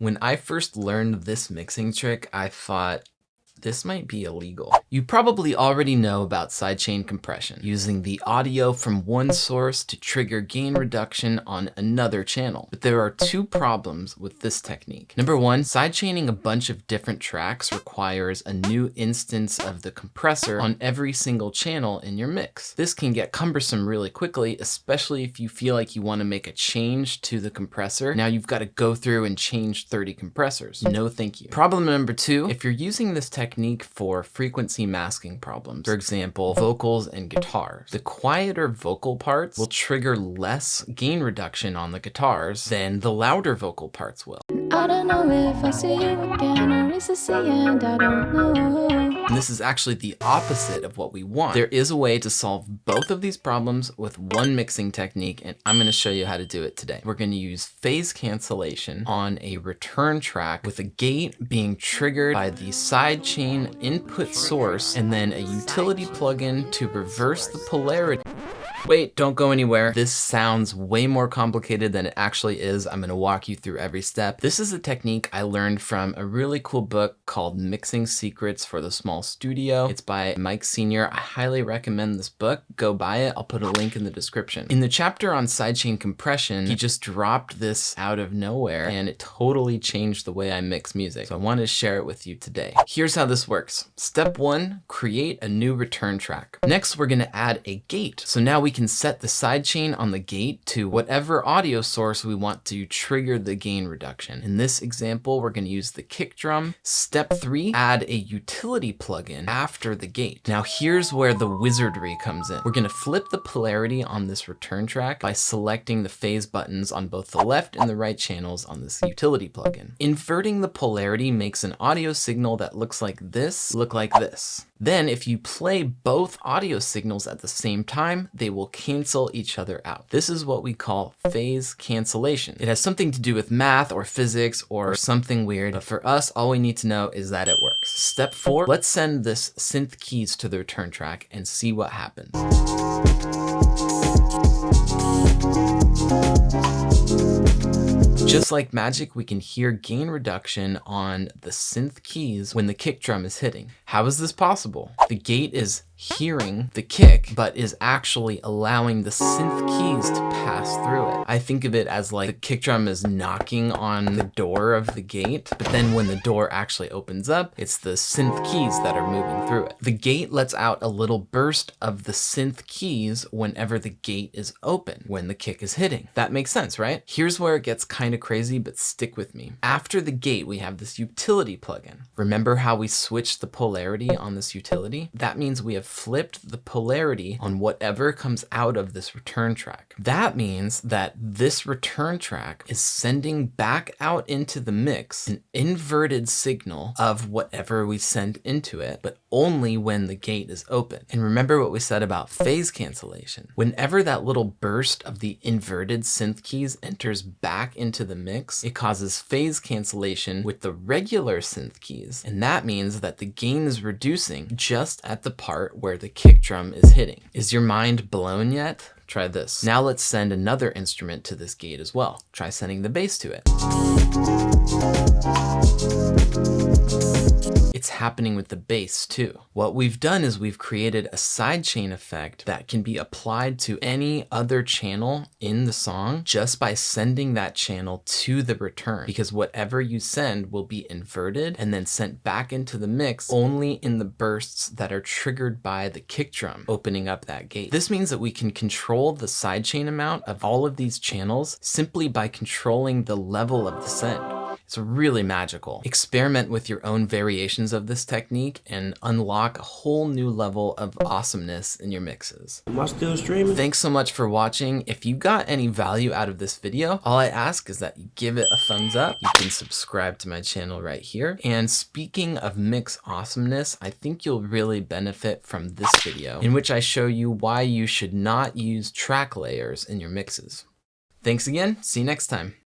When I first learned this mixing trick, I thought, this might be illegal. You probably already know about sidechain compression, using the audio from one source to trigger gain reduction on another channel. But there are two problems with this technique. Number one, sidechaining a bunch of different tracks requires a new instance of the compressor on every single channel in your mix. This can get cumbersome really quickly, especially if you feel like you want to make a change to the compressor. Now you've got to go through and change 30 compressors. No thank you. Problem number two, if you're using this technique for frequency masking problems, for example, vocals and guitars, the quieter vocal parts will trigger less gain reduction on the guitars than the louder vocal parts will. I don't know if I see you again or it's a see and I don't know. And this is actually the opposite of what we want. There is a way to solve both of these problems with one mixing technique, and I'm going to show you how to do it today. We're going to use phase cancellation on a return track with a gate being triggered by the sidechain input source and then a utility plugin to reverse the polarity. Wait, don't go anywhere. This sounds way more complicated than it actually is. I'm going to walk you through every step. This is a technique I learned from a really cool book called Mixing Secrets for the Small Studio. It's by Mike Sr. I highly recommend this book. Go buy it. I'll put a link in the description. In the chapter on sidechain compression, he just dropped this out of nowhere and it totally changed the way I mix music. So I wanted to share it with you today. Here's how this works. Step one, create a new return track. Next, we're going to add a gate. So now we can set the sidechain on the gate to whatever audio source we want to trigger the gain reduction. In this example, we're going to use the kick drum. Step three, add a utility plugin after the gate. Now here's where the wizardry comes in. We're going to flip the polarity on this return track by selecting the phase buttons on both the left and the right channels on this utility plugin. Inverting the polarity makes an audio signal that looks like this look like this. Then if you play both audio signals at the same time, they will cancel each other out. This is what we call phase cancellation. It has something to do with math or physics or something weird, but for us, all we need to know is that it works. Step four, let's send this synth keys to the return track and see what happens. Just like magic, we can hear gain reduction on the synth keys when the kick drum is hitting. How is this possible? The gate is hearing the kick, but is actually allowing the synth keys to pass through it. I think of it as like the kick drum is knocking on the door of the gate, but then when the door actually opens up, it's the synth keys that are moving through it. The gate lets out a little burst of the synth keys whenever the gate is open, when the kick is hitting. That makes sense, right? Here's where it gets kind of crazy, but stick with me. After the gate, we have this utility plugin. Remember how we switched the polarity on this utility? That means we have flipped the polarity on whatever comes out of this return track. That means that this return track is sending back out into the mix an inverted signal of whatever we send into it, but only when the gate is open. And remember what we said about phase cancellation. Whenever that little burst of the inverted synth keys enters back into the mix, it causes phase cancellation with the regular synth keys. And that means that the gain is reducing just at the part where the kick drum is hitting. Is your mind blown yet? Try this. Now let's send another instrument to this gate as well. Try sending the bass to it. It's happening with the bass too. What we've done is we've created a sidechain effect that can be applied to any other channel in the song just by sending that channel to the return, because whatever you send will be inverted and then sent back into the mix only in the bursts that are triggered by the kick drum opening up that gate. This means that we can control the sidechain amount of all of these channels simply by controlling the level of the send. It's really magical. Experiment with your own variations of this technique and unlock a whole new level of awesomeness in your mixes. Am I still streaming? Thanks so much for watching. If you got any value out of this video, all I ask is that you give it a thumbs up. You can subscribe to my channel right here. And speaking of mix awesomeness, I think you'll really benefit from this video in which I show you why you should not use track layers in your mixes. Thanks again. See you next time.